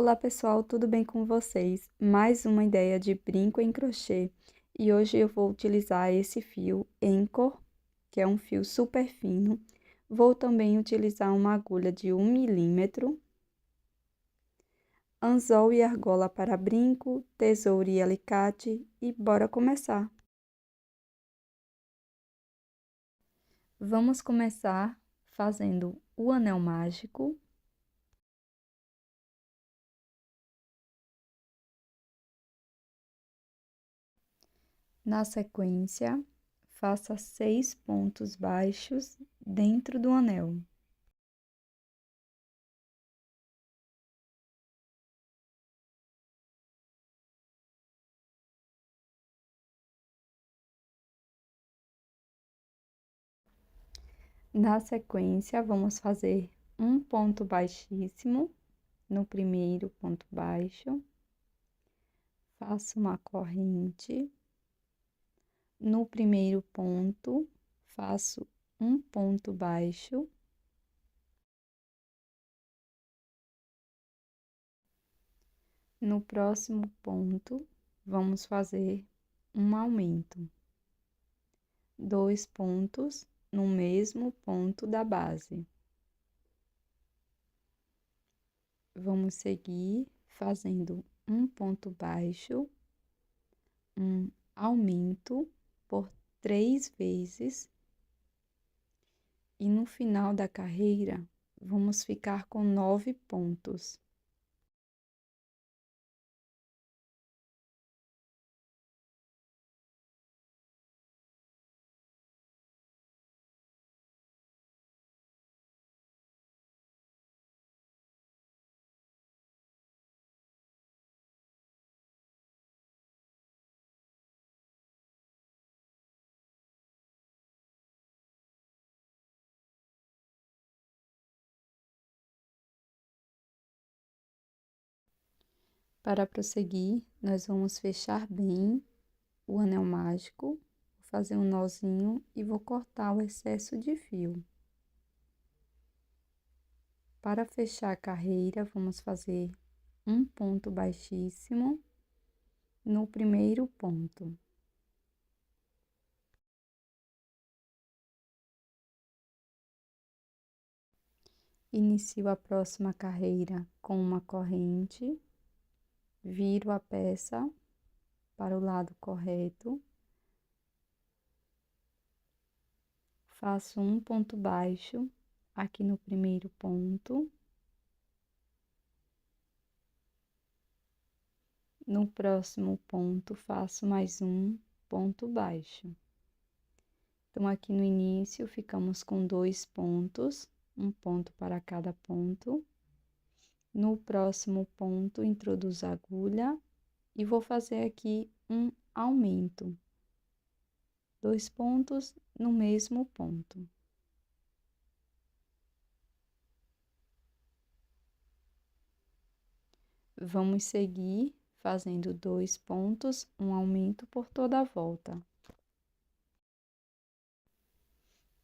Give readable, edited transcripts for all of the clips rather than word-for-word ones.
Olá pessoal, tudo bem com vocês? Mais uma ideia de brinco em crochê e hoje eu vou utilizar esse fio Anchor, que é um fio super fino. Vou também utilizar uma agulha de 1 milímetro, anzol e argola para brinco, tesoura e alicate e bora começar! Vamos começar fazendo o anel mágico. Na sequência, faça 6 pontos baixos dentro do anel. Na sequência, vamos fazer um ponto baixíssimo no primeiro ponto baixo. Faço uma corrente. No primeiro ponto, faço um ponto baixo. No próximo ponto, vamos fazer um aumento. 2 pontos no mesmo ponto da base. Vamos seguir fazendo um ponto baixo, um aumento por 3 vezes. E no final da carreira, vamos ficar com 9 pontos. Para prosseguir, nós vamos fechar bem o anel mágico, vou fazer um nozinho e vou cortar o excesso de fio. Para fechar a carreira, vamos fazer um ponto baixíssimo no primeiro ponto. Inicio a próxima carreira com uma corrente, viro a peça para o lado correto, faço um ponto baixo aqui no primeiro ponto, no próximo ponto faço mais um ponto baixo. Então, aqui no início ficamos com 2 pontos, um ponto para cada ponto. No próximo ponto, introduzo a agulha e vou fazer aqui um aumento. 2 pontos no mesmo ponto. Vamos seguir fazendo 2 pontos, um aumento por toda a volta.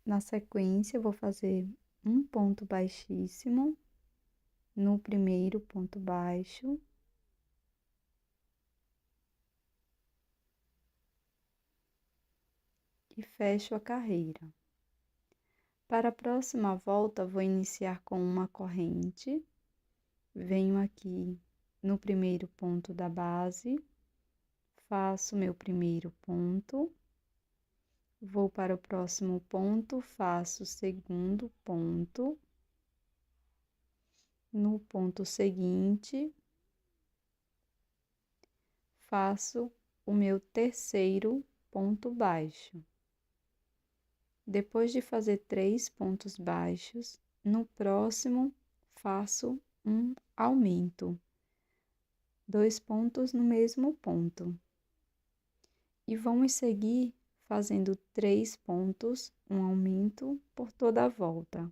Na sequência, eu vou fazer um ponto baixíssimo no primeiro ponto baixo. E fecho a carreira. Para a próxima volta, vou iniciar com uma corrente, venho aqui no primeiro ponto da base, faço meu primeiro ponto, vou para o próximo ponto, faço o segundo ponto, no ponto seguinte, faço o meu terceiro ponto baixo. Depois de fazer 3 pontos baixos, no próximo faço um aumento, 2 pontos no mesmo ponto. E vamos seguir fazendo 3 pontos, um aumento por toda a volta.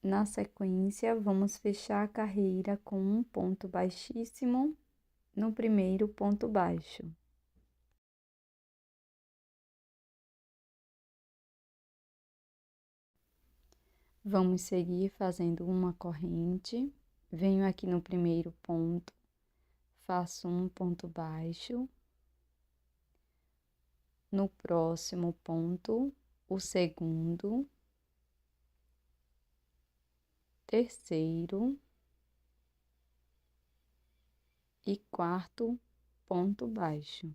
Na sequência, vamos fechar a carreira com um ponto baixíssimo no primeiro ponto baixo. Vamos seguir fazendo uma corrente, Venho aqui no primeiro ponto, faço um ponto baixo. No próximo ponto, o segundo, terceiro e quarto ponto baixo.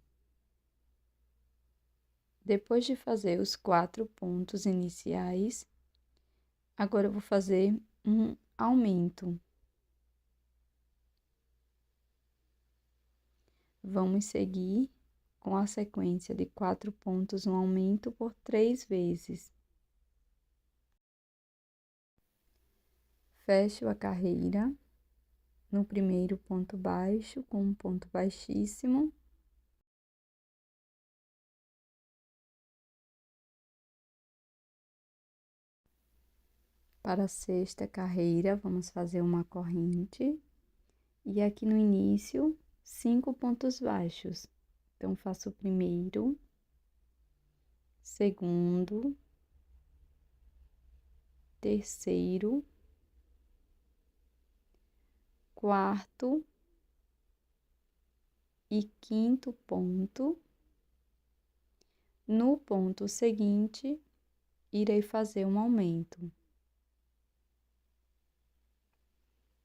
Depois de fazer os 4 pontos iniciais, agora eu vou fazer um aumento. Vamos seguir com a sequência de 4 pontos, um aumento por 3 vezes. Fecho a carreira no primeiro ponto baixo com um ponto baixíssimo. Para a sexta carreira, vamos fazer uma corrente. E aqui no início, 5 pontos baixos. Então, faço o primeiro, segundo, terceiro, quarto e quinto ponto. No ponto seguinte, irei fazer um aumento.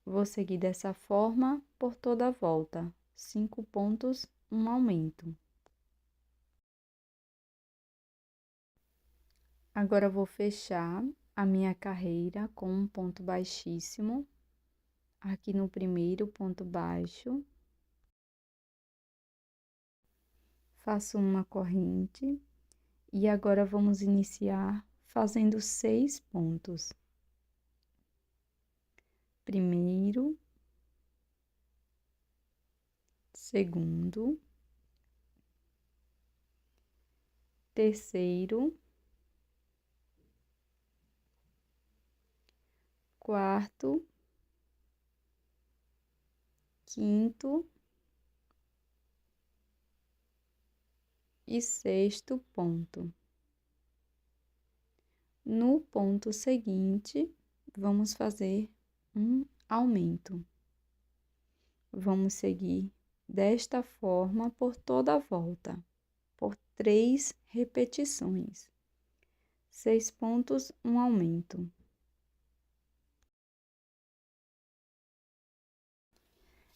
Vou seguir dessa forma por toda a volta. 5 pontos, um aumento. Agora, vou fechar a minha carreira com um ponto baixíssimo. Aqui no primeiro ponto baixo. Faço uma corrente. E agora, vamos iniciar fazendo 6 pontos. Primeiro, segundo, terceiro, quarto, quinto e sexto ponto. No ponto seguinte, vamos fazer um aumento. Vamos seguir desta forma por toda a volta, por 3 repetições. 6 pontos, um aumento.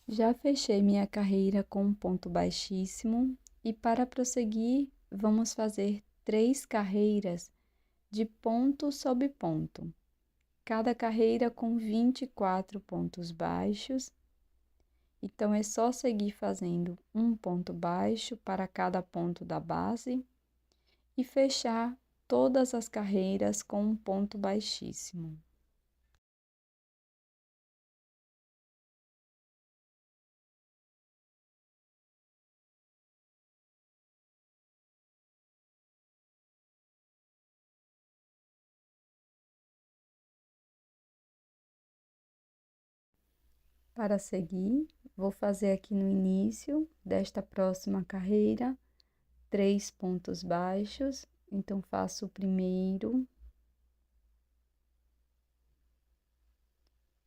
Já fechei minha carreira com um ponto baixíssimo e para prosseguir, vamos fazer 3 carreiras de ponto sobre ponto. Cada carreira com 24 pontos baixos. Então, é só seguir fazendo um ponto baixo para cada ponto da base e fechar todas as carreiras com um ponto baixíssimo. Para seguir, vou fazer aqui no início desta próxima carreira 3 pontos baixos. Então, faço o primeiro,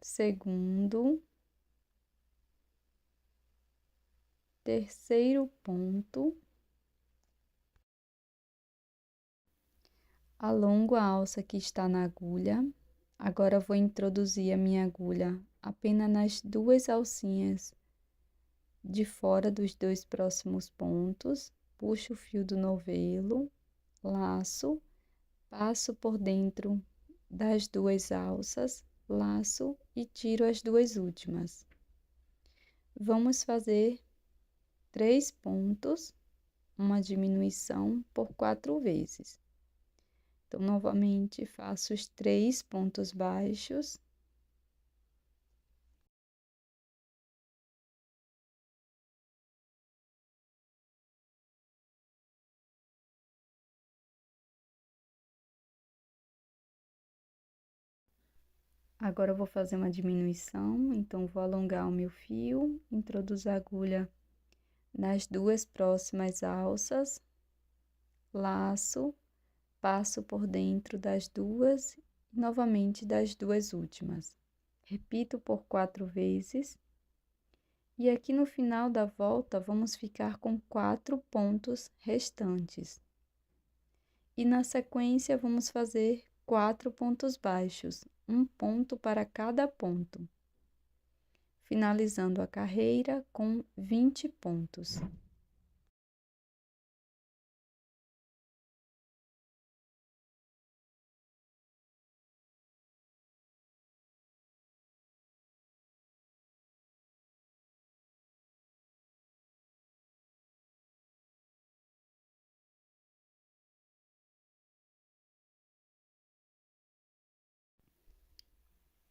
segundo, terceiro ponto, alongo a alça que está na agulha. Agora, vou introduzir a minha agulha apenas nas 2 alcinhas de fora dos 2 próximos pontos. Puxo o fio do novelo, laço, passo por dentro das 2 alças, laço e tiro as 2 últimas. Vamos fazer 3 pontos, uma diminuição por 4 vezes. Então, novamente, faço os 3 pontos baixos. Agora, eu vou fazer uma diminuição, então, vou alongar o meu fio, introduzo a agulha nas 2 próximas alças, laço, passo por dentro das 2 e novamente das 2 últimas. Repito por 4 vezes. E aqui no final da volta, vamos ficar com 4 pontos restantes. E na sequência, vamos fazer 4 pontos baixos, um ponto para cada ponto, finalizando a carreira com 20 pontos.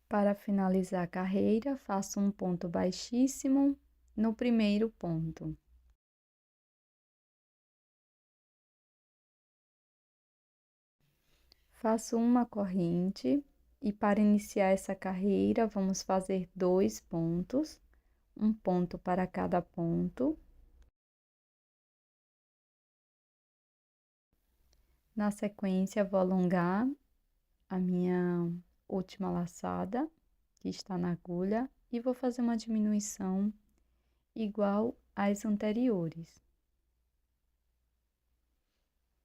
Para finalizar a carreira, faço um ponto baixíssimo no primeiro ponto. Faço uma corrente e para iniciar essa carreira, vamos fazer 2 pontos, um ponto para cada ponto. Na sequência, vou alongar a minha última laçada, que está na agulha, e vou fazer uma diminuição igual às anteriores.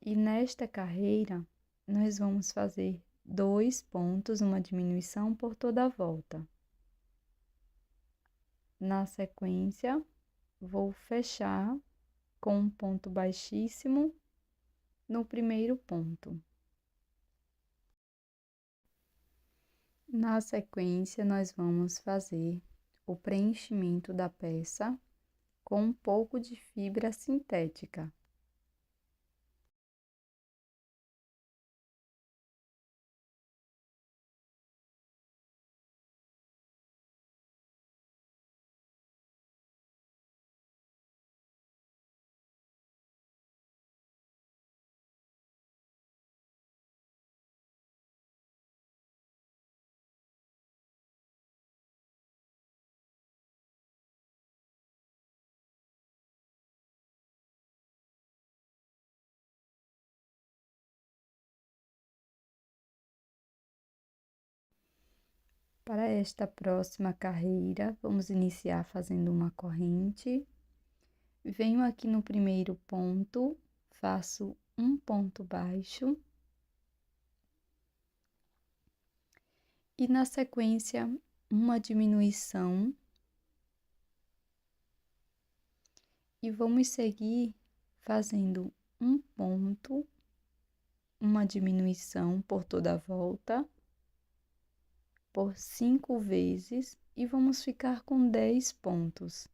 E nesta carreira, nós vamos fazer 2 pontos, uma diminuição por toda a volta. Na sequência, vou fechar com um ponto baixíssimo no primeiro ponto. Na sequência, nós vamos fazer o preenchimento da peça com um pouco de fibra sintética. Para esta próxima carreira, vamos iniciar fazendo uma corrente. Venho aqui no primeiro ponto, faço um ponto baixo. E na sequência, uma diminuição. E vamos seguir fazendo um ponto, uma diminuição por toda a volta, por 5 vezes, e vamos ficar com 10 pontos.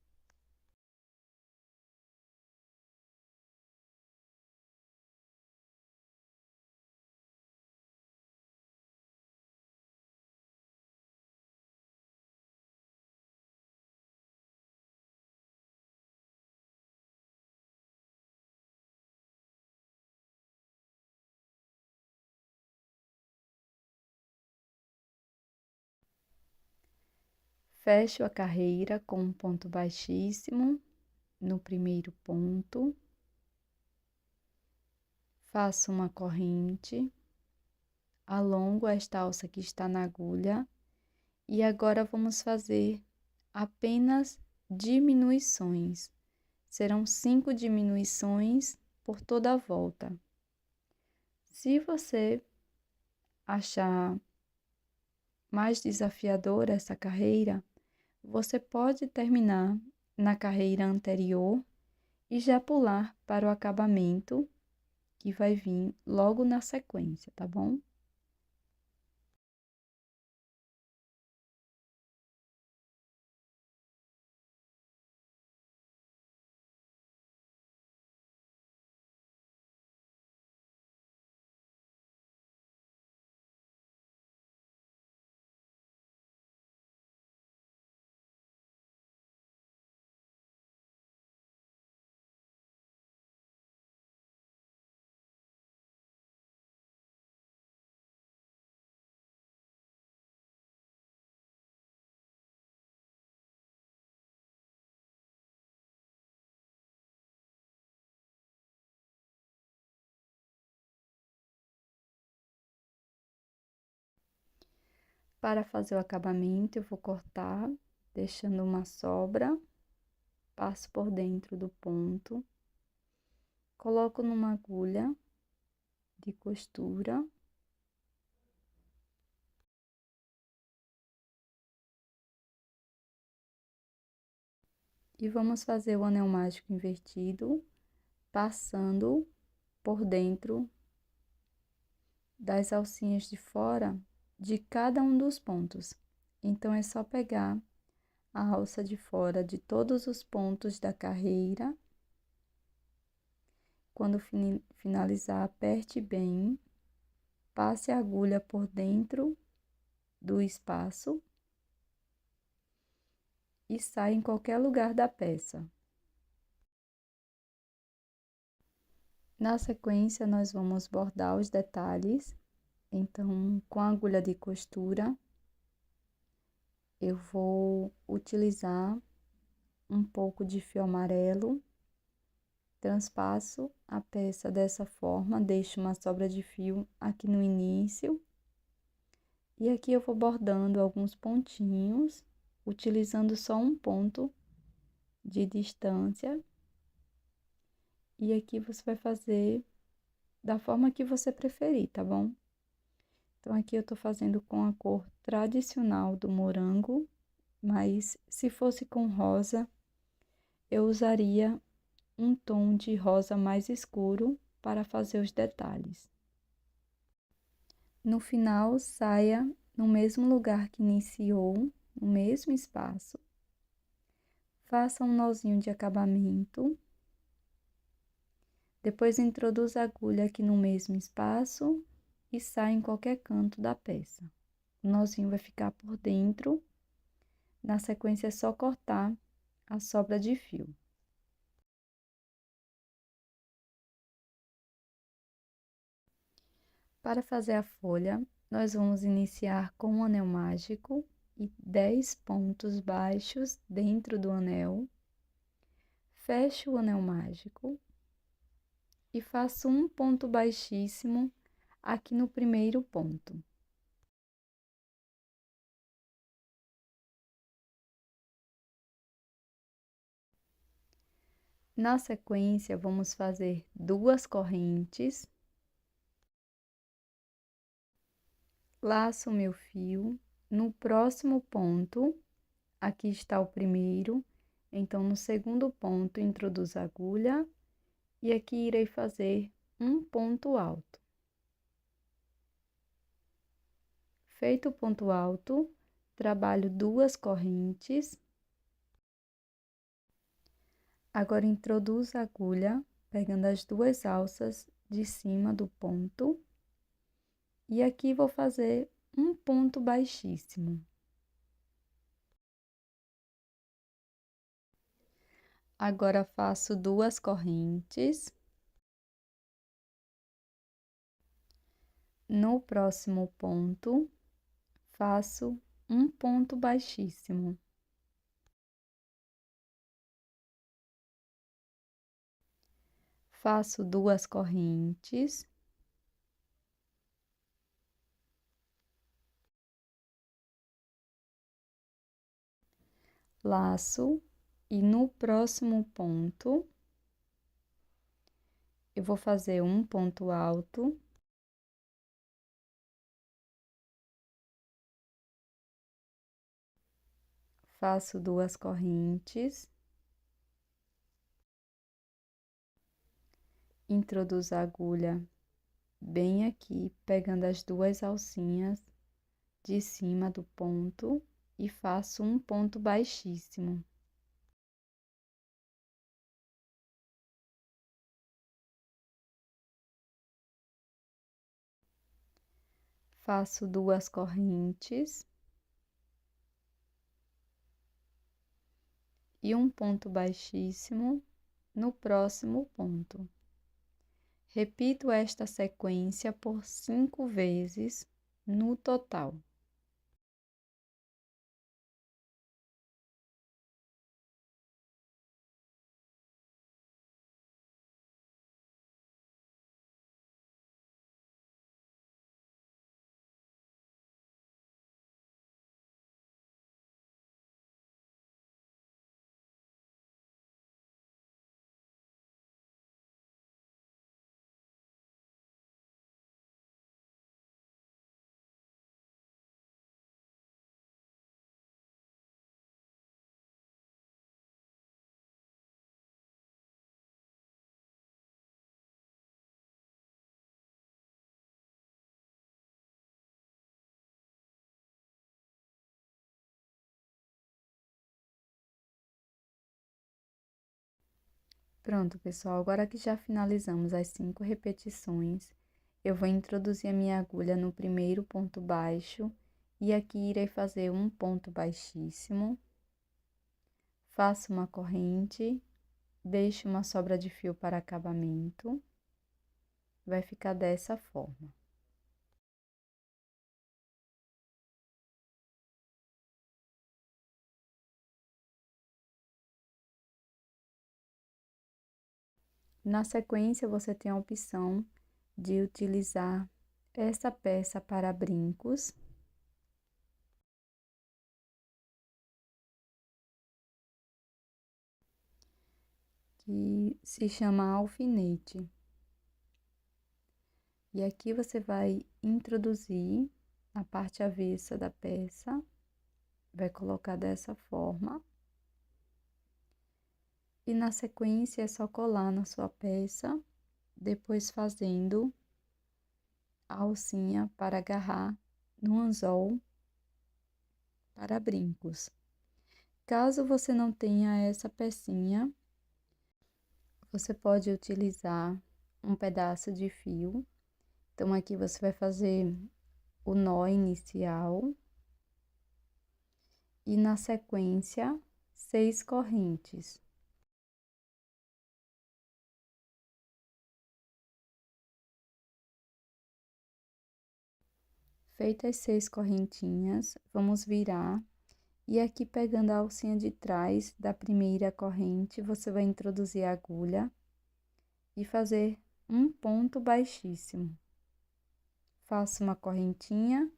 Fecho a carreira com um ponto baixíssimo no primeiro ponto. Faço uma corrente, alongo esta alça que está na agulha e agora vamos fazer apenas diminuições. Serão 5 diminuições por toda a volta. Se você achar mais desafiadora essa carreira, você pode terminar na carreira anterior e já pular para o acabamento que vai vir logo na sequência, tá bom? Para fazer o acabamento, eu vou cortar, deixando uma sobra, passo por dentro do ponto, coloco numa agulha de costura. E vamos fazer o anel mágico invertido, passando por dentro das alcinhas de fora de cada um dos pontos. Então, é só pegar a alça de fora de todos os pontos da carreira. Quando finalizar, aperte bem, passe a agulha por dentro do espaço e saia em qualquer lugar da peça. Na sequência, nós vamos bordar os detalhes. Então, com a agulha de costura, eu vou utilizar um pouco de fio amarelo, transpasso a peça dessa forma, deixo uma sobra de fio aqui no início. E aqui eu vou bordando alguns pontinhos, utilizando só um ponto de distância. E aqui você vai fazer da forma que você preferir, tá bom? Então, aqui eu tô fazendo com a cor tradicional do morango, mas se fosse com rosa, eu usaria um tom de rosa mais escuro para fazer os detalhes. No final, saia no mesmo lugar que iniciou, no mesmo espaço. Faça um nozinho de acabamento. Depois, introduza a agulha aqui no mesmo espaço e saia em qualquer canto da peça. O nozinho vai ficar por dentro. Na sequência, é só cortar a sobra de fio. Para fazer a folha, nós vamos iniciar com um anel mágico e 10 pontos baixos dentro do anel. Fecho o anel mágico e faço um ponto baixíssimo aqui no primeiro ponto. Na sequência, vamos fazer 2 correntes. Laço meu fio. No próximo ponto, aqui está o primeiro, então no segundo ponto introduzo a agulha e aqui irei fazer um ponto alto. Feito o ponto alto, trabalho 2 correntes. Agora introduzo a agulha, pegando as 2 alças de cima do ponto. E aqui vou fazer um ponto baixíssimo. Agora faço 2 correntes. No próximo ponto, faço um ponto baixíssimo. Faço 2 correntes. Laço e no próximo ponto, eu vou fazer um ponto alto. Faço 2 correntes. Introduzo a agulha bem aqui, pegando as 2 alcinhas de cima do ponto e faço um ponto baixíssimo. Faço 2 correntes e um ponto baixíssimo no próximo ponto. Repito esta sequência por 5 vezes no total. Pronto, pessoal, agora que já finalizamos as 5 repetições, eu vou introduzir a minha agulha no primeiro ponto baixo e aqui irei fazer um ponto baixíssimo, faço uma corrente, deixo uma sobra de fio para acabamento, vai ficar dessa forma. Na sequência, você tem a opção de utilizar essa peça para brincos. Que se chama alfinete. E aqui você vai introduzir a parte avessa da peça, vai colocar dessa forma. E na sequência é só colar na sua peça, depois fazendo a alcinha para agarrar no anzol para brincos. Caso você não tenha essa pecinha, você pode utilizar um pedaço de fio. Então, aqui você vai fazer o nó inicial e na sequência 6 correntes. Feitas 6 correntinhas, vamos virar e aqui pegando a alcinha de trás da primeira corrente, você vai introduzir a agulha e fazer um ponto baixíssimo. Faço uma correntinha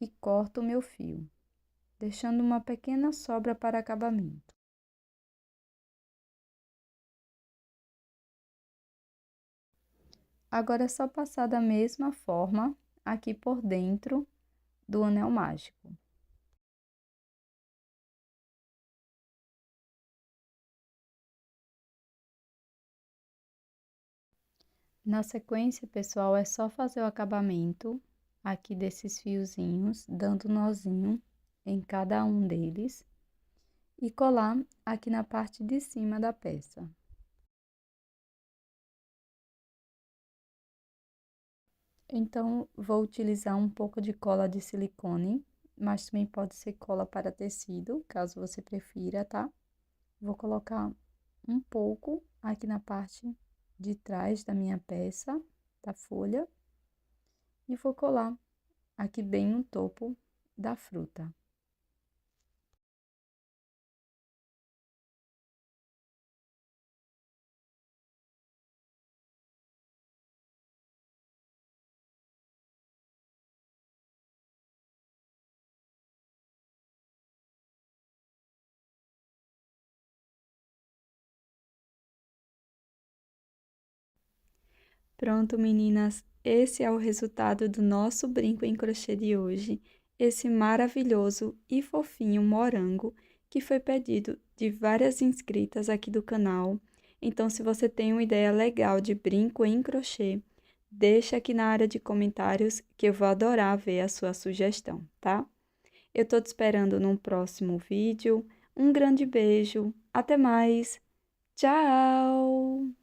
e corto o meu fio, deixando uma pequena sobra para acabamento. Agora é só passar da mesma forma aqui por dentro do anel mágico. Na sequência, pessoal, é só fazer o acabamento aqui desses fiozinhos, dando nozinho em cada um deles e colar aqui na parte de cima da peça. Então, vou utilizar um pouco de cola de silicone, mas também pode ser cola para tecido, caso você prefira, tá? Vou colocar um pouco aqui na parte de trás da minha peça, da folha, e vou colar aqui bem no topo da fruta. Pronto, meninas, esse é o resultado do nosso brinco em crochê de hoje, esse maravilhoso e fofinho morango que foi pedido de várias inscritas aqui do canal. Então, se você tem uma ideia legal de brinco em crochê, deixa aqui na área de comentários que eu vou adorar ver a sua sugestão, tá? Eu tô te esperando num próximo vídeo. Um grande beijo, até mais, tchau!